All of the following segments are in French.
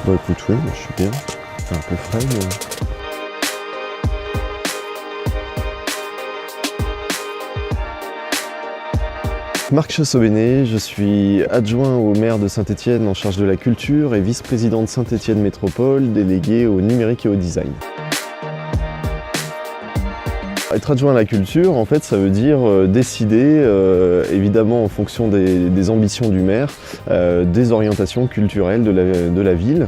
Bah écoute, oui, moi, je suis bien. C'est un peu frais, mais... Marc Chassobéné, je suis adjoint au maire de Saint-Étienne en charge de la culture et vice-président de Saint-Étienne Métropole, délégué au numérique et au design. Être adjoint à la culture, en fait, ça veut dire décider, évidemment en fonction des ambitions du maire, des orientations culturelles de la ville,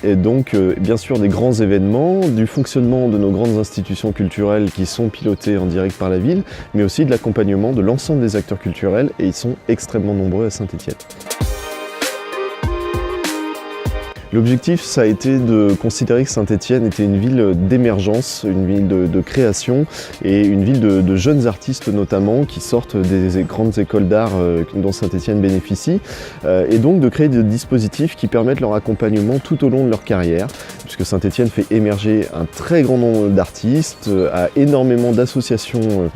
et donc bien sûr des grands événements, du fonctionnement de nos grandes institutions culturelles qui sont pilotées en direct par la ville, mais aussi de l'accompagnement de l'ensemble des acteurs culturels, et ils sont extrêmement nombreux à Saint-Étienne. L'objectif, ça a été de considérer que Saint-Étienne était une ville d'émergence, une ville de création et une ville de jeunes artistes notamment qui sortent des grandes écoles d'art dont Saint-Étienne bénéficie, et donc de créer des dispositifs qui permettent leur accompagnement tout au long de leur carrière, puisque Saint-Étienne fait émerger un très grand nombre d'artistes, a énormément d'associations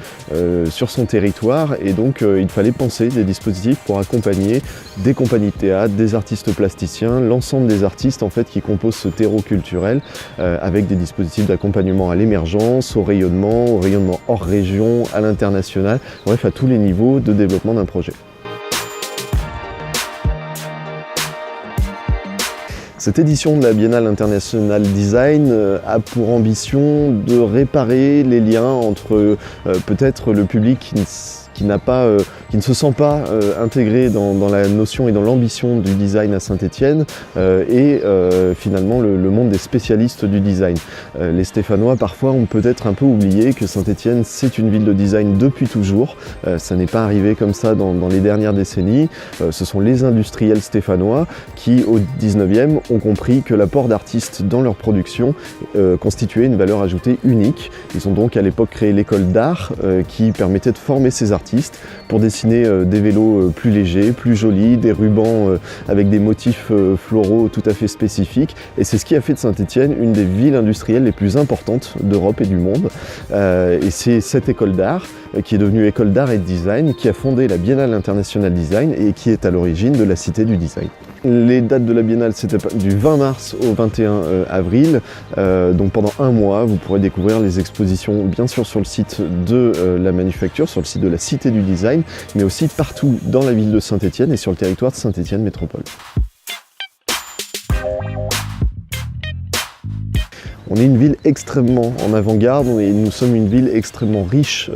sur son territoire, et donc il fallait penser des dispositifs pour accompagner des compagnies de théâtre, des artistes plasticiens, l'ensemble des artistes en fait, qui composent ce terreau culturel, avec des dispositifs d'accompagnement à l'émergence, au rayonnement hors région, à l'international, bref à tous les niveaux de développement d'un projet. Cette édition de la Biennale International Design a pour ambition de réparer les liens entre peut-être le public qui ne se sent pas intégré dans la notion et dans l'ambition du design à Saint-Étienne et finalement le monde des spécialistes du design. Les Stéphanois parfois ont peut-être un peu oublié que Saint-Étienne c'est une ville de design depuis toujours. Ça n'est pas arrivé comme ça dans les dernières décennies. Ce sont les industriels stéphanois qui au 19e ont compris que l'apport d'artistes dans leur production constituait une valeur ajoutée unique. Ils ont donc à l'époque créé l'école d'art qui permettait de former ces artistes pour dessiner des vélos plus légers, plus jolis, des rubans avec des motifs floraux tout à fait spécifiques. Et c'est ce qui a fait de Saint-Étienne une des villes industrielles les plus importantes d'Europe et du monde. Et c'est cette école d'art qui est devenue école d'art et de design qui a fondé la Biennale International Design et qui est à l'origine de la Cité du Design. Les dates de la Biennale, c'était du 20 mars au 21 avril, donc pendant un mois, vous pourrez découvrir les expositions bien sûr sur le site de la manufacture, sur le site de la Cité du Design, mais aussi partout dans la ville de Saint-Étienne et sur le territoire de Saint-Étienne Métropole. On est une ville extrêmement en avant-garde et nous sommes une ville extrêmement riche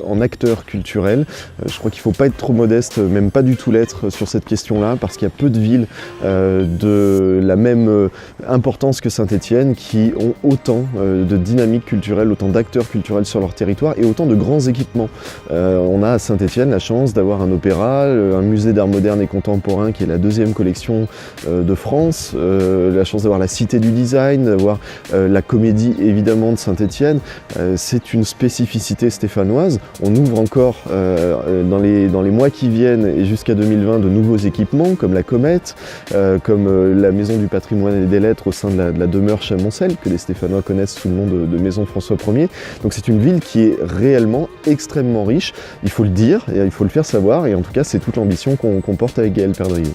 en acteurs culturels. Je crois qu'il ne faut pas être trop modeste, même pas du tout l'être sur cette question-là, parce qu'il y a peu de villes de la même importance que Saint-Étienne qui ont autant de dynamique culturelle, autant d'acteurs culturels sur leur territoire et autant de grands équipements. On a à Saint-Étienne la chance d'avoir un opéra, un musée d'art moderne et contemporain qui est la deuxième collection de France, la chance d'avoir la Cité du Design, d'avoir la comédie évidemment de Saint-Étienne, c'est une spécificité stéphanoise. On ouvre encore dans les mois qui viennent et jusqu'à 2020 de nouveaux équipements comme la Comète, comme la Maison du patrimoine et des lettres au sein de la demeure Chamoncel que les Stéphanois connaissent sous le nom de Maison François Ier. Donc c'est une ville qui est réellement extrêmement riche, il faut le dire et il faut le faire savoir, et en tout cas c'est toute l'ambition qu'on porte avec Gaël Perdriau.